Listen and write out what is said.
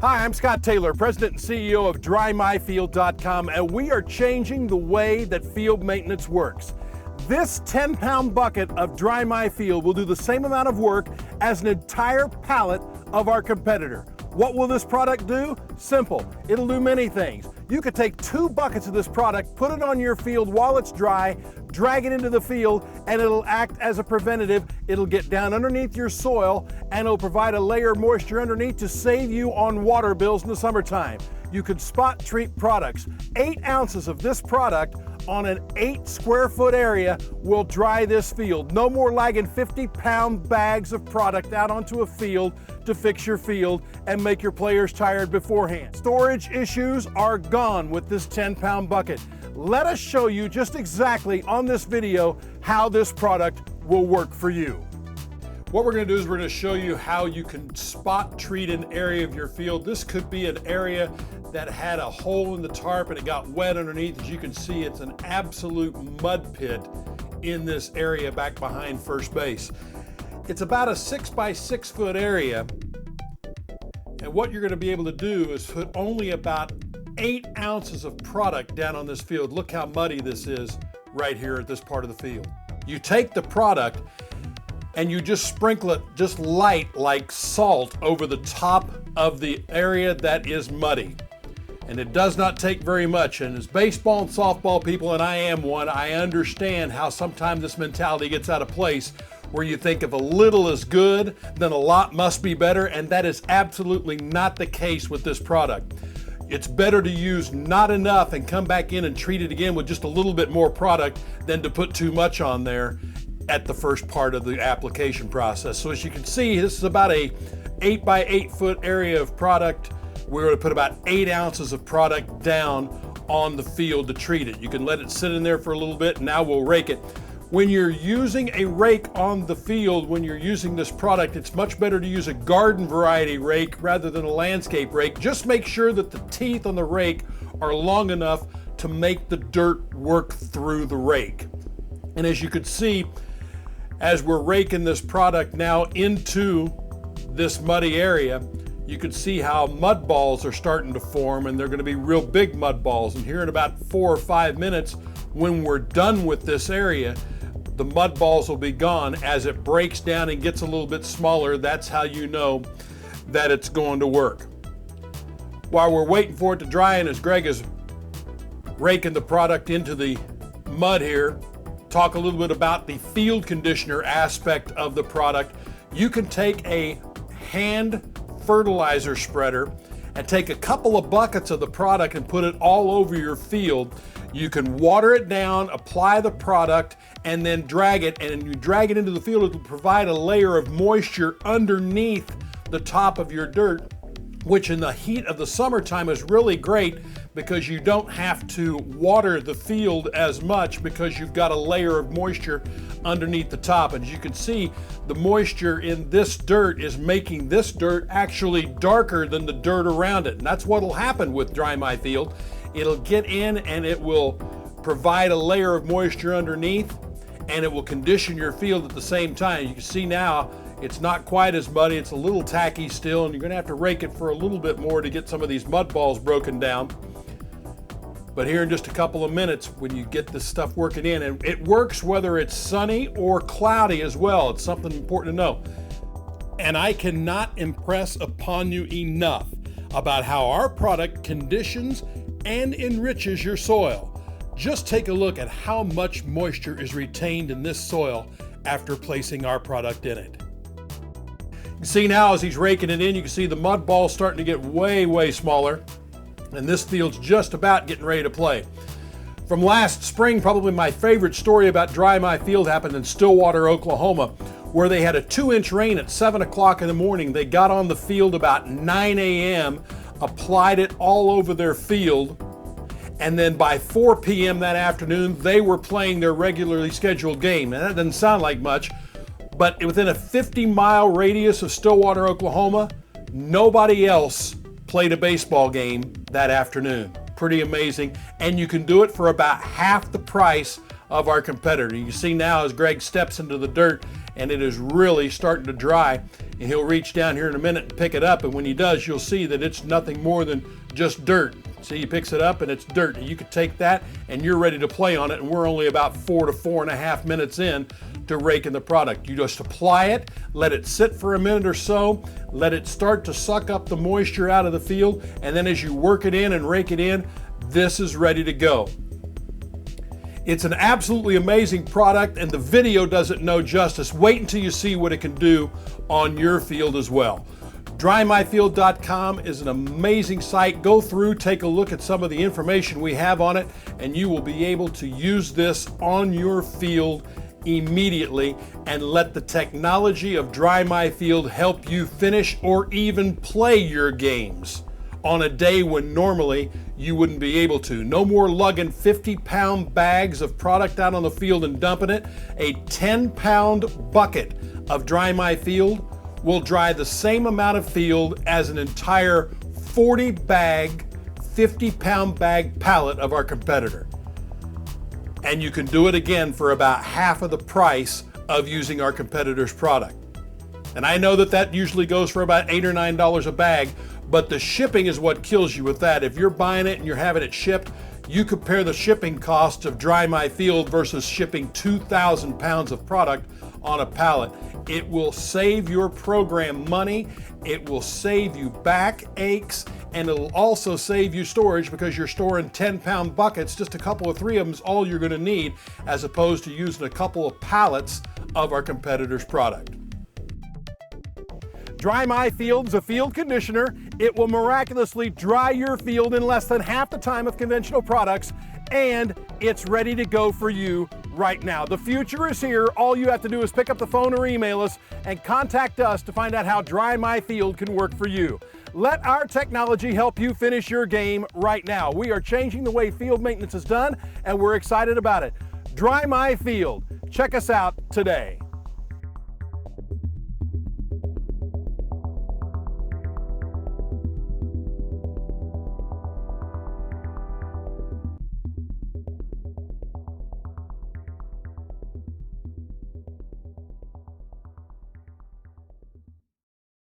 Hi, I'm Scott Taylor, President and CEO of DryMyField.com, and we are changing the way that field maintenance works. This 10-pound bucket of Dry My Field will do the same amount of work as an entire pallet of our competitor. What will this product do? Simple. It'll do many things. You could take 2 buckets of this product, put it on your field while it's dry, drag it into the field, and it'll act as a preventative. It'll get down underneath your soil, and it'll provide a layer of moisture underneath to save you on water bills in the summertime. You could spot treat products. 8 ounces of this product on an 8 square foot area will dry this field. No more lagging 50-pound bags of product out onto a field to fix your field and make your players tired beforehand. Storage issues are gone with this 10-pound bucket. Let us show you just exactly on this video how this product will work for you. What we're going to do is we're going to show you how you can spot treat an area of your field. This could be an area that had a hole in the tarp and it got wet underneath. As you can see, it's an absolute mud pit in this area back behind first base. It's about a 6 by 6 foot area, and what you're going to be able to do is put only about 8 ounces of product down on this field. Look how muddy this is right here at this part of the field. You take the product and you just sprinkle it just light like salt over the top of the area that is muddy. And it does not take very much. And as baseball and softball people, and I am one, I understand how sometimes this mentality gets out of place where you think if a little is good, then a lot must be better, and that is absolutely not the case with this product. It's better to use not enough and come back in and treat it again with just a little bit more product than to put too much on there at the first part of the application process. So as you can see, this is about a 8 by 8 foot area of product. We're going to put about 8 ounces of product down on the field to treat it. You can let it sit in there for a little bit, and now we'll rake it. When you're using a rake on the field, when you're using this product, it's much better to use a garden variety rake rather than a landscape rake. Just make sure that the teeth on the rake are long enough to make the dirt work through the rake. And as you can see, as we're raking this product now into this muddy area, you can see how mud balls are starting to form, and they're going to be real big mud balls. And here in about 4 or 5 minutes, when we're done with this area, the mud balls will be gone. As it breaks down and gets a little bit smaller, that's how you know that it's going to work. While we're waiting for it to dry, and as Greg is raking the product into the mud here, talk a little bit about the field conditioner aspect of the product. You can take a hand fertilizer spreader and take a couple of buckets of the product and put it all over your field. You can water it down, apply the product, and then drag it. And you drag it into the field, it will provide a layer of moisture underneath the top of your dirt, which in the heat of the summertime is really great because you don't have to water the field as much because you've got a layer of moisture underneath the top. And as you can see, the moisture in this dirt is making this dirt actually darker than the dirt around it. And that's what will happen with Dry My Field. It'll get in and it will provide a layer of moisture underneath, and it will condition your field at the same time. You can see now it's not quite as muddy, it's a little tacky still, and you're going to have to rake it for a little bit more to get some of these mud balls broken down. But here in just a couple of minutes, when you get this stuff working in, and it works whether it's sunny or cloudy as well. It's something important to know. And I cannot impress upon you enough about how our product conditions and enriches your soil. Just take a look at how much moisture is retained in this soil after placing our product in it. You can see now as he's raking it in, you can see the mud balls starting to get way smaller, and this field's just about getting ready to play. From last spring, probably my favorite story about Dry My Field happened in Stillwater, Oklahoma, where they had a 2-inch rain at 7 o'clock in the morning. They got on the field about 9 a.m., applied it all over their field, and then by 4 p.m. that afternoon, they were playing their regularly scheduled game. And that doesn't sound like much, but within a 50-mile radius of Stillwater, Oklahoma, nobody else played a baseball game that afternoon. Pretty amazing. And you can do it for about half the price of our competitor. You see now as Greg steps into the dirt and it is really starting to dry. And he'll reach down here in a minute and pick it up, and when he does, you'll see that it's nothing more than just dirt. See, he picks it up and it's dirt. And you could take that and you're ready to play on it, and we're only about 4 to 4.5 minutes in to raking the product. You just apply it, let it sit for a minute or so, let it start to suck up the moisture out of the field, and then as you work it in and rake it in, this is ready to go. It's an absolutely amazing product, and the video does it no justice. Wait until you see what it can do on your field as well. DryMyField.com is an amazing site. Go through, take a look at some of the information we have on it, and you will be able to use this on your field immediately and let the technology of DryMyField help you finish or even play your games on a day when normally you wouldn't be able to. No more lugging 50-pound bags of product out on the field and dumping it. A 10-pound bucket of DryMyField will dry the same amount of field as an entire 40-bag, 50-pound bag pallet of our competitor. And you can do it again for about half of the price of using our competitor's product. And I know that that usually goes for about $8 or9 a bag, but the shipping is what kills you with that. If you're buying it and you're having it shipped, you compare the shipping costs of DryMyField versus shipping 2,000 pounds of product on a pallet. It will save your program money, it will save you back aches, and it'll also save you storage because you're storing 10-pound buckets. Just a couple of 3 of them is all you're going to need, as opposed to using a couple of pallets of our competitor's product. DryMyField is a field conditioner. It will miraculously dry your field in less than half the time of conventional products, and it's ready to go for you right now. The future is here. All you have to do is pick up the phone or email us and contact us to find out how DryMyField can work for you. Let our technology help you finish your game right now. We are changing the way field maintenance is done, and we're excited about it. DryMyField. Check us out today.